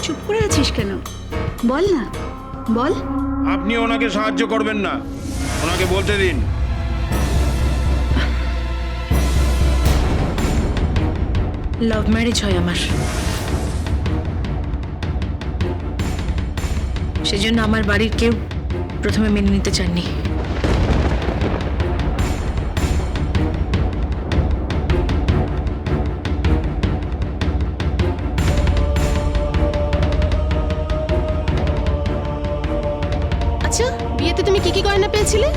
চুপ করে আছিস কেন? বল না, বল। আপনি ওনাকে সাহায্য করবেন না, ওনাকে বলতে দিন। লাভ ম্যারেজ হয় আমার, সেজন্য আমার বাড়ির কেউ প্রথমে মেনে নিতে চাননি। আচ্ছা, বিয়েতে তুমি কি কি গয়না পেয়েছিলে?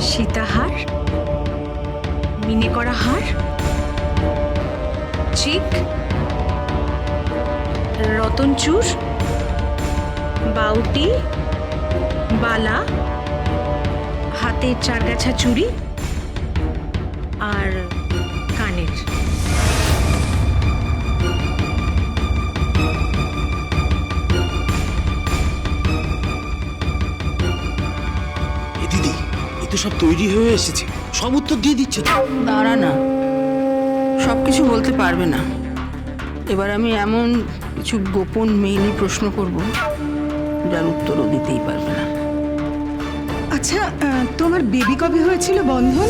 সীতাহার, মিনে করা হার, চিক, রতনচুর, বাউটি, বালা, হাতের চারগাছা চুড়ি আর কানের। এ দিদি, এ তো সব তৈরি হয়ে এসেছে, সব উত্তর দিয়ে দিচ্ছে তো। দাঁড়া না, সব কিছু বলতে পারবে না। এবার আমি এমন কিছু গোপন মেইলি প্রশ্ন করব যার উত্তরও দিতেই পারবে না। আচ্ছা, তোমার বেবি কবে হয়েছিল বন্ধন?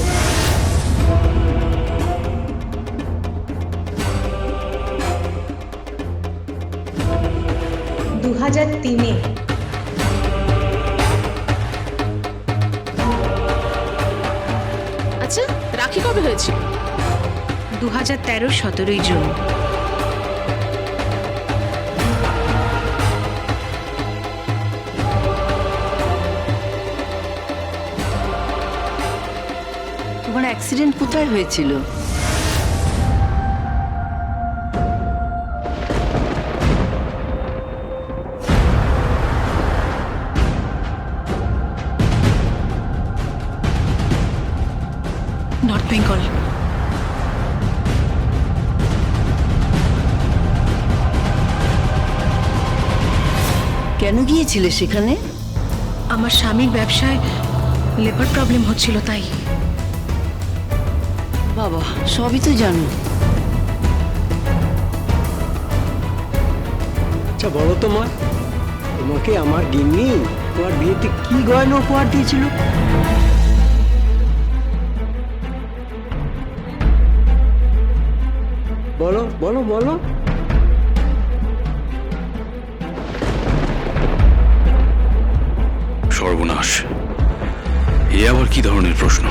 আচ্ছা, রাখি কবে হয়েছিল? 2013 17ই জুন। তোমার অ্যাক্সিডেন্ট কোথায় হয়েছিল? নর্থ বেঙ্গল। কেন গিয়েছিলে সেখানে? আমার স্বামীর ব্যবসায় লেবার প্রবলেম হচ্ছিল, তাই। বাবা, সবই তো জানো। আচ্ছা বলো তো মা, তোমাকে আমার গিন্নি তোমার বিয়েতে কি গয়না উপহার দিয়েছিল? বলো বলো বলো। সর্বনাশ, এ আবার কি ধরনের প্রশ্ন?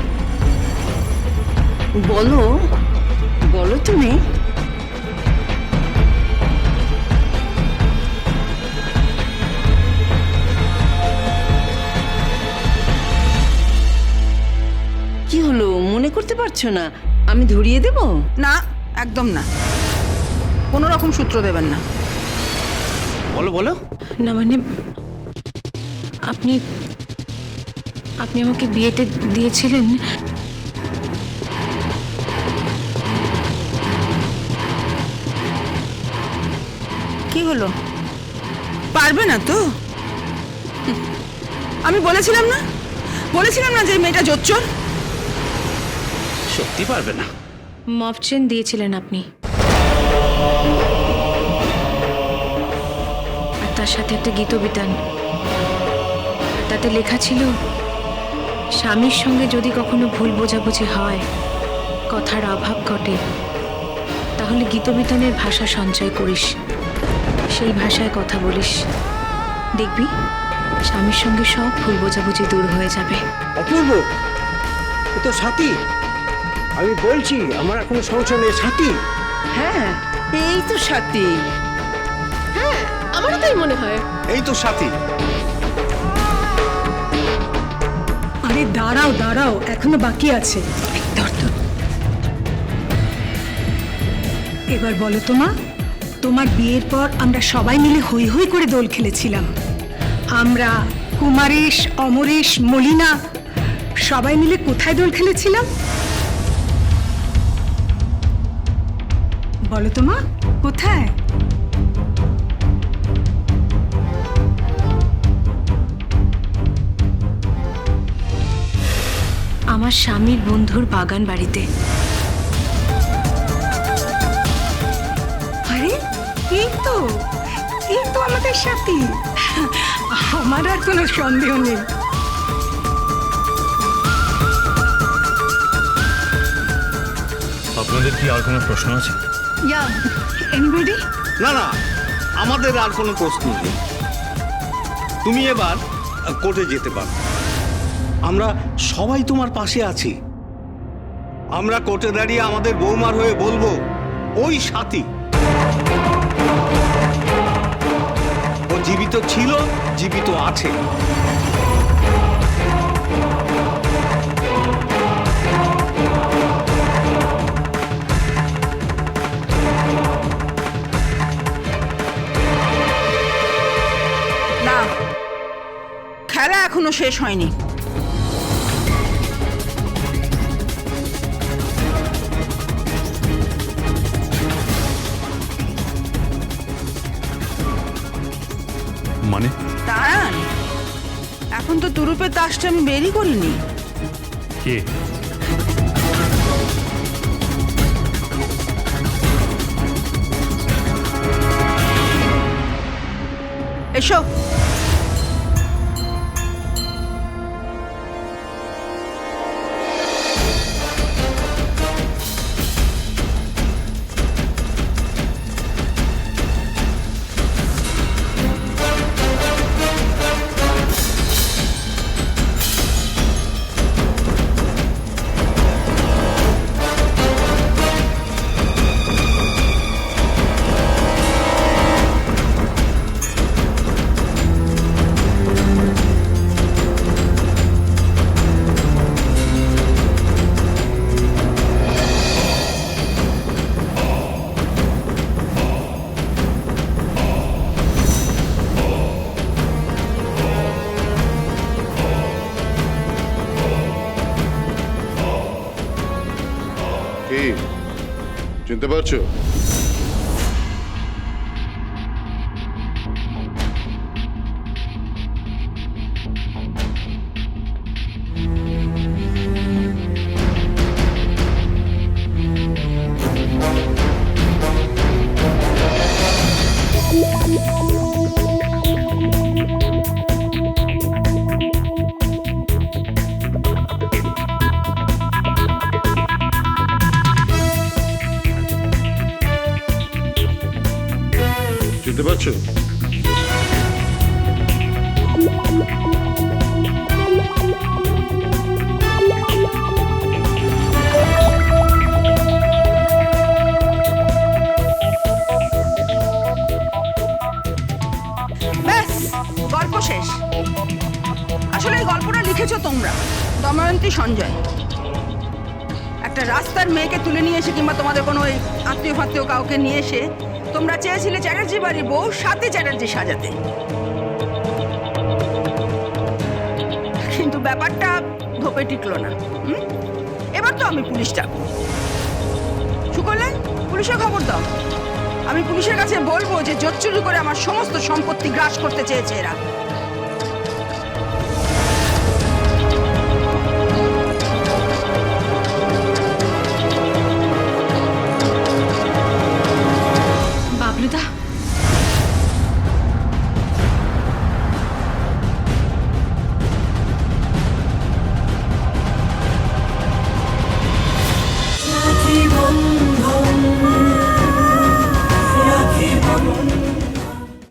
বলো বলো তুমি। কি হলো, মনে করতে পারছো না? আমি ধরিয়ে দেব? না, একদম না, কোনো রকম সূত্র দেবেন না। বলো বলো। না মানে, আপনি আপনি আমাকে বিয়েতে দিয়েছিলেন। কি হলো, পারবে না তো? আমি বলেছিলাম না, বলেছিলাম না যে এই মেয়েটা জোচ্চোর। সত্যি পারবে না? মফ চেন দিয়েছিলেন আপনি, আর তার সাথে একটা গীতবিতান। তাতে লেখা ছিল, স্বামীর সঙ্গে যদি কখনো ভুল বোঝাবুঝি হয়, কথার অভাব ঘটে, তাহলে গীতবিতানের ভাষা সঞ্চয় করিস, সেই ভাষায় কথা বলিস, দেখবি স্বামীর সঙ্গে সব ভুল বোঝাবুঝি দূর হয়ে যাবে। অপূর্ব, এ তো সাথী। আমি বলছি আমার এখনো সংসার নেই, সাথী। হ্যাঁ, এই তো সাথী। হ্যাঁ, আমারও তাই মনে হয়। এই তো সাথী। আরে দাঁড়াও দাঁড়াও, এখনো বাকি আছে। এবার বলো তো মা, তোমার বিয়ের পর আমরা সবাই মিলে হই হই করে দোল খেলেছিলাম। আমরা, কুমারেশ, অমরেশ, মলিনা, সবাই মিলে কোথায় দোল খেলেছিলাম বলো তো মা, কোথায়? আমার স্বামীর বন্ধুর বাগান বাড়িতে। আরে, কি তো এই তো আমাদের সাথী। আমার আর কোনো সন্দেহ নেই। আপনাদের কি আর কোনো প্রশ্ন আছে? ইয়া এনিবডি? না না, আমাদের আর কোনো প্রশ্ন নেই। তুমি এবার কোর্টে যেতে পারো। আমরা সবাই তোমার পাশে আছি। আমরা কোর্টে দাঁড়িয়ে আমাদের বৌমার হয়ে বলবো, ওই সাথী ও জীবিত ছিল, জীবিত আছে। না, খেলা এখনো শেষ হয়নি। মানে? তারান, এখন তো তুরুপের তাসটা আমি বেরই করিনি। কে? এসো। কি চিনতে পারছো? চিনতে পারছো? ব্যাস, গল্প শেষ। আসলে এই গল্পটা লিখেছো তোমরা, দময়ন্তী সঞ্জয়। একটা রাস্তার মেয়েকে তুলে নিয়ে এসে কিংবা তোমাদের কোনো ওই আত্মীয় ফাত্মীয় কাউকে নিয়ে এসে তোমরা চেয়েছিলে চ্যাটার্জি বাড়ির বউ সাথে চ্যাটার্জি সাজাতে, কিন্তু ব্যাপারটা ধোপে টিকলো না। এবার তো আমি পুলিশ ডাকবো। শুকলে পুলিশের খবর দাও। আমি পুলিশের কাছে বলবো যে জোচ্চুরি করে আমার সমস্ত সম্পত্তি গ্রাস করতে চেয়েছে এরা।